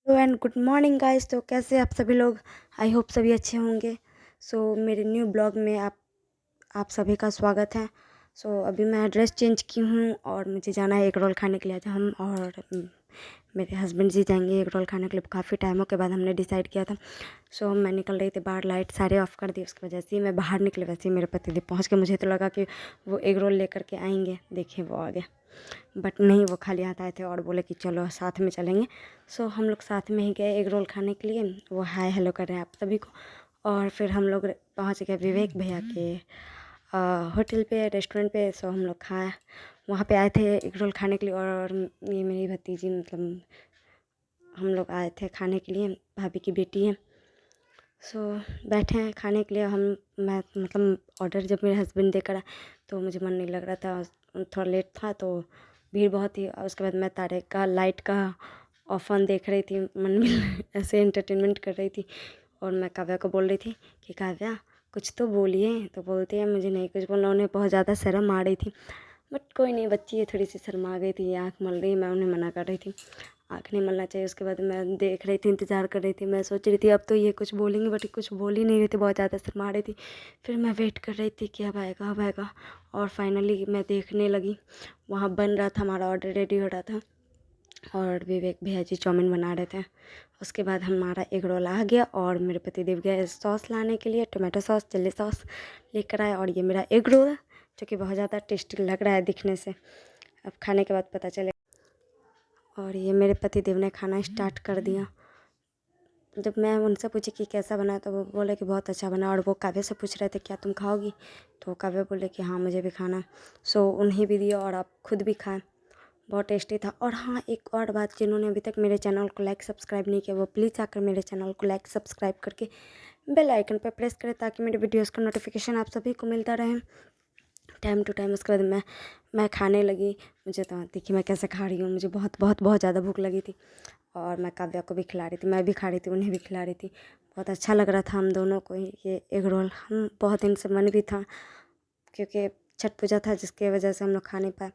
Hello and good morning guys. तो कैसे आप सभी लोग? आई होप सभी अच्छे होंगे। मेरे न्यू ब्लॉग में आप सभी का स्वागत है। अभी मैं ड्रेस चेंज की हूँ और मुझे जाना है एग रोल खाने के लिए। आज हम और मेरे हस्बैंड जी जाएंगे एग रोल खाने के लिए। काफ़ी टाइमों के बाद हमने डिसाइड किया था। मैं निकल रही थी बाहर, लाइट सारे ऑफ़ कर दी। उसकी वजह से ही मैं बाहर निकली, वैसे ही मेरे पतिदेव पहुँच के। मुझे तो लगा कि वो एग रोल लेकर के आएंगे, देखिए वो आ गए। बट नहीं, वो खाली हाथ आए थे और बोले कि चलो साथ में चलेंगे। हम लोग साथ में ही गए एग रोल खाने के लिए। वो हाय हेलो कर रहे हैं आप सभी को। और फिर हम लोग पहुँच गए विवेक भैया के होटल पे, रेस्टोरेंट पे। हम लोग खाए, वहाँ पे आए थे एग रोल खाने के लिए। और ये मेरी भतीजी, मतलब हम लोग आए थे खाने के लिए, भाभी की बेटी है। बैठे हैं खाने के लिए। मैं मतलब ऑर्डर जब मेरे हस्बैंड देकर आए तो मुझे मन नहीं लग रहा था, थोड़ा लेट था तो भीड़ बहुत थी। और उसके बाद मैं तारे का लाइट का ऑफ ऑन देख रही थी, मन में ऐसे एंटरटेनमेंट कर रही थी। और मैं काव्या को बोल रही थी कि काव्या कुछ तो बोलिए। तो बोलती है मुझे नहीं कुछ बोलना। उन्हें बहुत ज़्यादा शर्म आ रही थी, बट कोई नहीं, बच्ची है, थोड़ी सी शर्मा गई थी, आँख मल रही। मैं उन्हें मना कर रही थी आँख नहीं मलना चाहिए। उसके बाद मैं देख रही थी, इंतज़ार कर रही थी। मैं सोच रही थी अब तो ये कुछ बोलेंगे, बट कुछ बोल ही नहीं रही थी, बहुत ज़्यादा शर्मा रही थी। फिर मैं वेट कर रही थी कि अब आएगा अब आएगा। और फाइनली मैं देखने लगी, वहाँ बन रहा था, हमारा ऑर्डर रेडी हो रहा था और विवेक भैया जी चाउमीन बना रहे थे। उसके बाद हमारा एग रोल आ गया और मेरे पति देव गए सॉस लाने के लिए, टोमेटो सॉस, चिल्ली सॉस लेकर आए। और ये मेरा एग रोल, जो कि बहुत ज़्यादा टेस्टी लग रहा है दिखने से, अब खाने के बाद पता चले। और ये मेरे पति देव ने खाना स्टार्ट कर दिया। जब मैं उनसे पूछी कि कैसा बना तो वो बोले कि बहुत अच्छा बना। और वो काव्या से पूछ रहे थे क्या तुम खाओगी, तो काव्या बोले कि हाँ मुझे भी खाना। उन्हें भी दिया और आप खुद भी खाएं, बहुत टेस्टी था। और हाँ, एक और बात, जिन्होंने अभी तक मेरे चैनल को लाइक सब्सक्राइब नहीं किया वो प्लीज़ आकर मेरे चैनल को लाइक सब्सक्राइब करके बेल आइकन पर प्रेस करें, ताकि मेरे वीडियोज़ का नोटिफिकेशन आप सभी को मिलता रहे टाइम टू टाइम। उसके बाद मैं खाने लगी। मुझे तो देखिए मैं कैसे खा रही हूँ, मुझे बहुत बहुत बहुत ज़्यादा भूख लगी थी। और मैं काव्या को भी खिला रही थी, मैं भी खा रही थी, उन्हें भी खिला रही थी। बहुत अच्छा लग रहा था हम दोनों को ये एग रोल। हम बहुत दिन से मन भी था, क्योंकि छठ पूजा था जिसकी वजह से हम लोग खा नहीं पाए।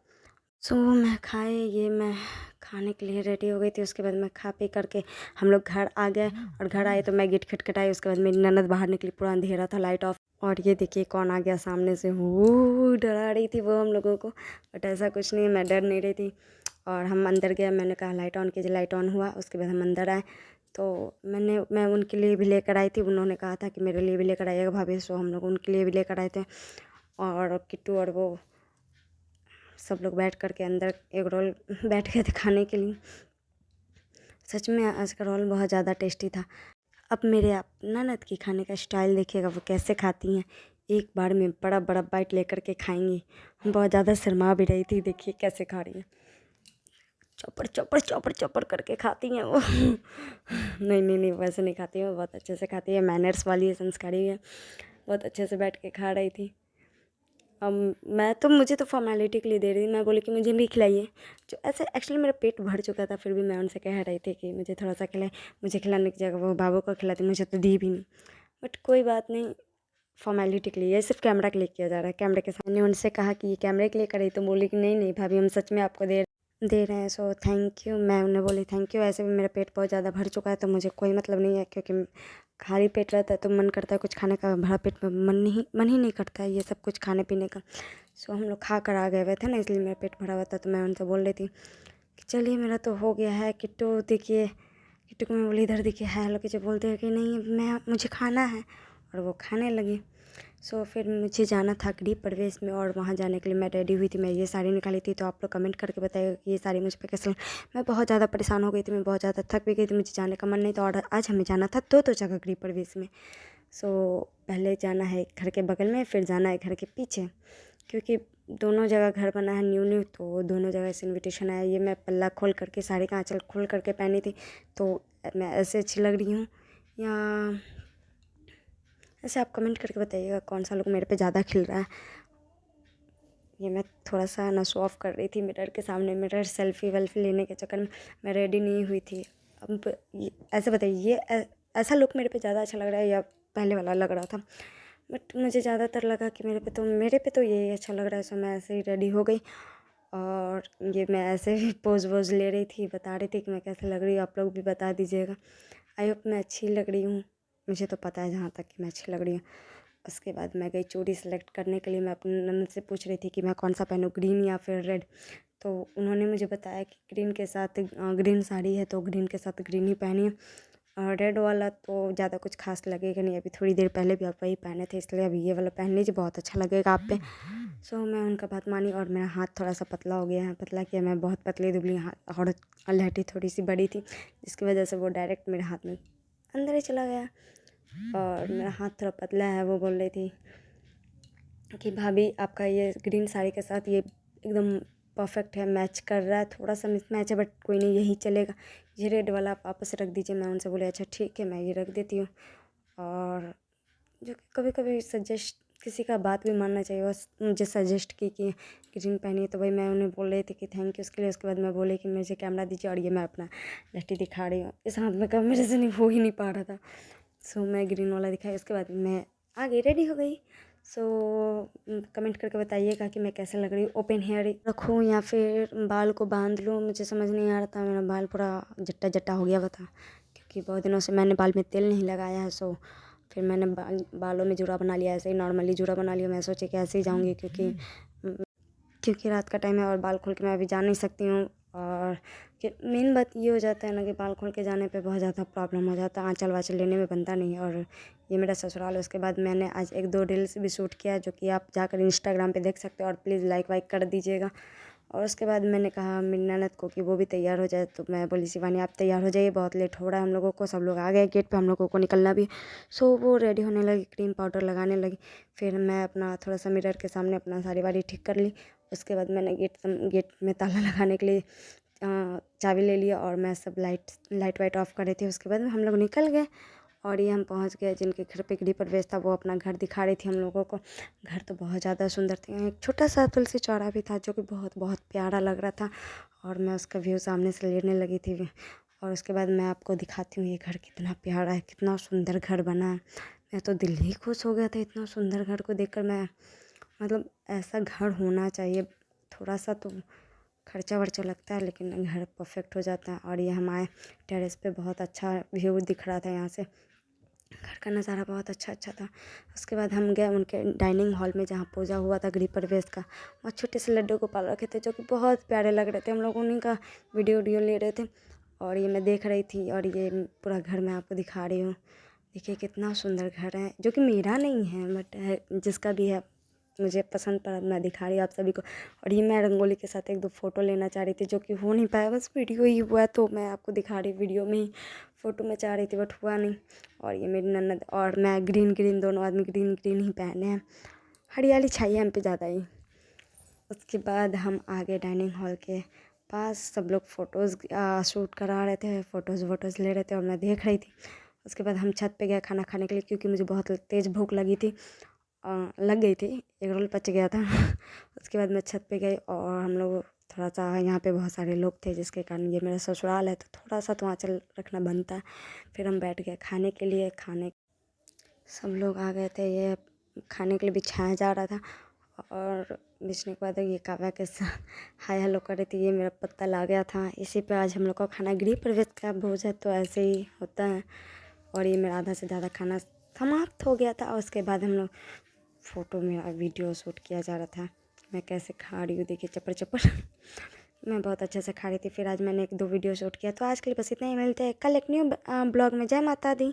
मैं खाए, ये मैं खाने के लिए रेडी हो गई थी। उसके बाद मैं खा पी करके हम लोग घर आ गए। और घर आए तो मैं गेट खटखटाई। उसके बाद मेरी ननद बाहर निकली, पूरा अंधेरा था, लाइट ऑफ। और ये देखिए कौन आ गया सामने से, वो डरा रही थी वो हम लोगों को, बट ऐसा कुछ नहीं, मैं डर नहीं रही थी। और हम अंदर गए, मैंने कहा लाइट ऑन कीजिए, लाइट ऑन हुआ। उसके बाद हम अंदर आए तो मैं उनके लिए भी लेकर आई थी। उन्होंने कहा था कि मेरे लिए भी लेकर आइएगा भाभी, हम लोग उनके लिए भी लेकर आए थे। और किट्टू और वो सब लोग बैठ कर के अंदर एग रोल बैठ गए थे खाने के लिए। सच में आज का रोल बहुत ज़्यादा टेस्टी था। अब मेरे आप ननद की खाने का स्टाइल देखिएगा, वो कैसे खाती हैं, एक बार में बड़ा बड़ा बाइट लेकर के खाएंगी। बहुत ज़्यादा शर्मा भी रही थी, देखिए कैसे खा रही हैं, चौपड़ चौपड़ चौपड़ चौपड़ करके खाती हैं वो। नहीं नहीं नहीं, वैसे नहीं खाती है, बहुत अच्छे से खाती है, मैनर्स वाली है, संस्कारी है। बहुत अच्छे से बैठ के खा रही थी। मुझे तो फॉर्मेलिटी के लिए दे रही थी। मैं बोली कि मुझे भी खिलाइए, जो ऐसे एक्चुअली मेरा पेट भर चुका था, फिर भी मैं उनसे कह रही थी कि मुझे थोड़ा सा खिलाए। मुझे खिलाने की जगह वो बाबू को खिलाती, मुझे तो दी भी नहीं। बट कोई बात नहीं, फॉर्मेलिटी के लिए, ये सिर्फ कैमरा के लिए किया जा रहा है, कैमरे के सामने। उनसे कहा कि ये कैमरे के लिए करी, तो बोली कि नहीं नहीं भाभी, हम सच में आपको दे रहे हैं। Thank you. मैं उन्हें बोली थैंक यू। ऐसे भी मेरा पेट बहुत ज़्यादा भर चुका है, तो मुझे कोई मतलब नहीं है, क्योंकि खाली पेट रहता है तो मन करता है कुछ खाने का, भरा पेट में मन ही नहीं करता है ये सब कुछ खाने पीने का। हम लोग खा कर आ गए हुए थे ना, इसलिए मेरा पेट भरा हुआ था। तो मैं उनसे बोल रही थी कि चलिए मेरा तो हो गया है। किट्टू देखिए, किट्टू को मैं बोली इधर देखिए, है लोग जो बोलते हैं कि नहीं मुझे खाना है, और वो खाने लगी। फिर मुझे जाना था गृह प्रवेश में, और वहाँ जाने के लिए मैं रेडी हुई थी। मैं ये साड़ी निकाली थी, तो आप लोग कमेंट करके बताइए ये साड़ी मुझ पर कैसे मैं बहुत ज़्यादा परेशान हो गई थी, मैं बहुत ज़्यादा थक भी गई थी, मुझे जाने का मन नहीं था। और आज हमें जाना था दो जगह गृह प्रवेश में। पहले जाना है घर के बगल में, फिर जाना है घर के पीछे, क्योंकि दोनों जगह घर बना है न्यू न्यू, तो दोनों जगह से इनविटेशन आया। ये मैं पल्ला खोल करके, साड़ी का आँचल खोल करके पहनी थी, तो मैं ऐसे अच्छी लग रही हूँ या ऐसे? आप कमेंट करके बताइएगा कौन सा लुक मेरे पे ज़्यादा खिल रहा है। ये मैं थोड़ा सा ना शो ऑफ कर रही थी मिरर के सामने, मिरर सेल्फी वेल्फी लेने के चक्कर में मैं रेडी नहीं हुई थी। अब ऐसे बताइए, ऐसा लुक मेरे पे ज़्यादा अच्छा लग रहा है या पहले वाला लग रहा था? बट मुझे ज़्यादातर लगा कि मेरे पे तो यही अच्छा लग रहा है। मैं ऐसे ही रेडी हो गई और ये मैं ऐसे ही पोज़ वोज़ ले रही थी, बता रही थी कि मैं कैसे लग रही हूँ, आप लोग भी बता दीजिएगा। आई होप मैं अच्छी लग रही हूँ, मुझे तो पता है जहाँ तक कि मैं अच्छी लग रही हूँ। उसके बाद मैं गई चूड़ी सेलेक्ट करने के लिए। मैं अपनी ननद से पूछ रही थी कि मैं कौन सा पहनूँ, ग्रीन या फिर रेड। तो उन्होंने मुझे बताया कि ग्रीन के साथ ग्रीन साड़ी है तो ग्रीन के साथ ग्रीन ही पहनिए, और रेड वाला तो ज़्यादा कुछ खास लगेगा नहीं। अभी थोड़ी देर पहले भी आप वही पहने थे, इसलिए अभी ये वाला पहन लीजिए, बहुत अच्छा लगेगा आप पे। सो मैं उनका बात मानी और मेरा हाथ थोड़ा सा पतला हो गया है, पतला किया। मैं बहुत पतली दुबली हाथ और लहठी थोड़ी सी बड़ी थी, जिसकी वजह से वो डायरेक्ट मेरे हाथ में अंदर ही चला गया। और मेरा हाथ थोड़ा पतला है। वो बोल रही थी कि भाभी आपका ये ग्रीन साड़ी के साथ ये एकदम परफेक्ट है, मैच कर रहा है, थोड़ा सा मिस मैच है बट कोई नहीं, यही चलेगा। ये रेड वाला आप वापस रख दीजिए। मैं उनसे बोले अच्छा ठीक है, मैं ये रख देती हूँ। और जो कि कभी कभी सजेस्ट किसी का बात भी मानना चाहिए। बस मुझे सजेस्ट की कि ग्रीन पहनिए, तो भाई मैं उन्हें बोल रही थी कि थैंक यू उसके लिए। उसके बाद मैं बोली कि मुझे कैमरा दीजिए, और ये मैं अपना लहठी दिखा रही हूँ। इस हाथ में कब मेरे से नहीं हो ही नहीं पा रहा था। सो मैं ग्रीन वाला दिखाई, उसके बाद मैं आगे रेडी हो गई। सो कमेंट करके बताइएगा कि मैं कैसे लग रही हूँ। ओपन हेयर रखूँ या फिर बाल को बांध लूँ, मुझे समझ नहीं आ रहा था। मेरा बाल पूरा जट्टा जट्टा हो गया था, क्योंकि बहुत दिनों से मैंने बाल में तेल नहीं लगाया है। सो फिर मैंने बालों में जूड़ा बना लिया, ऐसे ही नॉर्मली जूड़ा बना लिया। मैं सोची कि ऐसे ही जाऊँगी, क्योंकि रात का टाइम है और बाल खोल के मैं अभी जा नहीं सकती हूँ। और मेन बात ये हो जाता है ना कि बाल खोल के जाने पे बहुत ज़्यादा प्रॉब्लम हो जाता है, आँचल वाँचल लेने में बनता नहीं है। और ये मेरा ससुराल है। उसके बाद मैंने आज 1-2 रील्स भी शूट किया, जो कि आप जाकर इंस्टाग्राम पे देख सकते हो, और प्लीज़ लाइक वाइक कर दीजिएगा। और उसके बाद मैंने कहा मेरी ननद को कि वो भी तैयार हो जाए, तो मैं बोली शिवानी आप तैयार हो जाइए, बहुत लेट हो रहा है हम लोगों को। सब लोग आ गए गेट पे, हम लोगों को निकलना भी। सो वो रेडी होने लगी, क्रीम पाउडर लगाने लगी। फिर मैं अपना थोड़ा सा मिरर के सामने अपना साड़ी वाड़ी ठीक कर ली। उसके बाद मैंने गेट में ताला लगाने के लिए चाबी ले लिया, और मैं सब लाइट वाइट ऑफ कर रही थी। उसके बाद हम लोग निकल गए, और ये हम पहुंच गए जिनके घर पे गृह प्रवेश था। वो अपना घर दिखा रही थी हम लोगों को। घर तो बहुत ज़्यादा सुंदर था। एक छोटा सा तुलसी चौरा भी था, जो कि बहुत बहुत प्यारा लग रहा था, और मैं उसका व्यू सामने से लेने लगी थी। और उसके बाद मैं आपको दिखाती हूँ ये घर कितना प्यारा है, कितना सुंदर घर बना है। मैं तो दिल ही खुश हो गया था इतना सुंदर घर को देखकर। मैं मतलब ऐसा घर होना चाहिए। थोड़ा सा तो खर्चा वर्चा लगता है, लेकिन घर परफेक्ट हो जाता है। और ये हमारे टेरेस पे बहुत अच्छा व्यू दिख रहा था यहाँ से। घर का नज़ारा बहुत अच्छा अच्छा था। उसके बाद हम गए उनके डाइनिंग हॉल में, जहाँ पूजा हुआ था गृह प्रवेश का। वहाँ छोटे से लड्डू गोपाल रखे थे, जो कि बहुत प्यारे लग रहे थे। हम लोग उन्हीं का वीडियो ले रहे थे, और ये मैं देख रही थी। और ये पूरा घर मैं आपको दिखा रही हूँ। देखिए कितना सुंदर घर है, जो कि मेरा नहीं है बट है, जिसका भी है मुझे पसंद पड़ा, मैं दिखा रही हूँ आप सभी को। और ये मैं रंगोली के साथ 1-2 फ़ोटो लेना चाह रही थी, जो कि हो नहीं पाया, बस वीडियो ही हुआ। तो मैं आपको दिखा रही, वीडियो में ही फ़ोटो में चाह रही थी बट हुआ नहीं। और ये मेरी ननद और मैं ग्रीन ग्रीन, दोनों आदमी ग्रीन ग्रीन ही पहने हैं। हरियाली छाई है हम पे ज़्यादा ही। उसके बाद हम आगे डाइनिंग हॉल के पास, सब लोग फ़ोटोज़ शूट करा रहे थे, फ़ोटोज़ वोटोज़ ले रहे थे, और मैं देख रही थी। उसके बाद हम छत पे गए खाना खाने के लिए, क्योंकि मुझे बहुत तेज़ भूख लगी थी। लग गई थी, एक रोल पच गया था। उसके बाद मैं छत पे गई, और हम लोग थोड़ा सा, यहाँ पे बहुत सारे लोग थे, जिसके कारण, ये मेरा ससुराल है तो थोड़ा सा तो आँचल रखना बनता है। फिर हम बैठ गए खाने के लिए। सब लोग आ गए थे, ये खाने के लिए बिछाया जा रहा था। और बिछने के बाद ये काव्या के साथ हाय हेलो कर रही थी। ये मेरा पत्तल आ गया था, इसी पे आज हम लोग का खाना, गृह प्रवेश का भोज है तो ऐसे ही होता है। और ये मेरा आधा से ज़्यादा खाना समाप्त हो गया था। और उसके बाद हम लोग फ़ोटो, मेरा वीडियो शूट किया जा रहा था। मैं कैसे खा रही हूँ देखिए, चप्पड़ चप्पड़। मैं बहुत अच्छे से खा रही थी। फिर आज मैंने 1-2 वीडियो शूट किया। तो आज के लिए बस इतना ही, मिलते हैं कल एक न्यू ब्लॉग में। जय माता दी।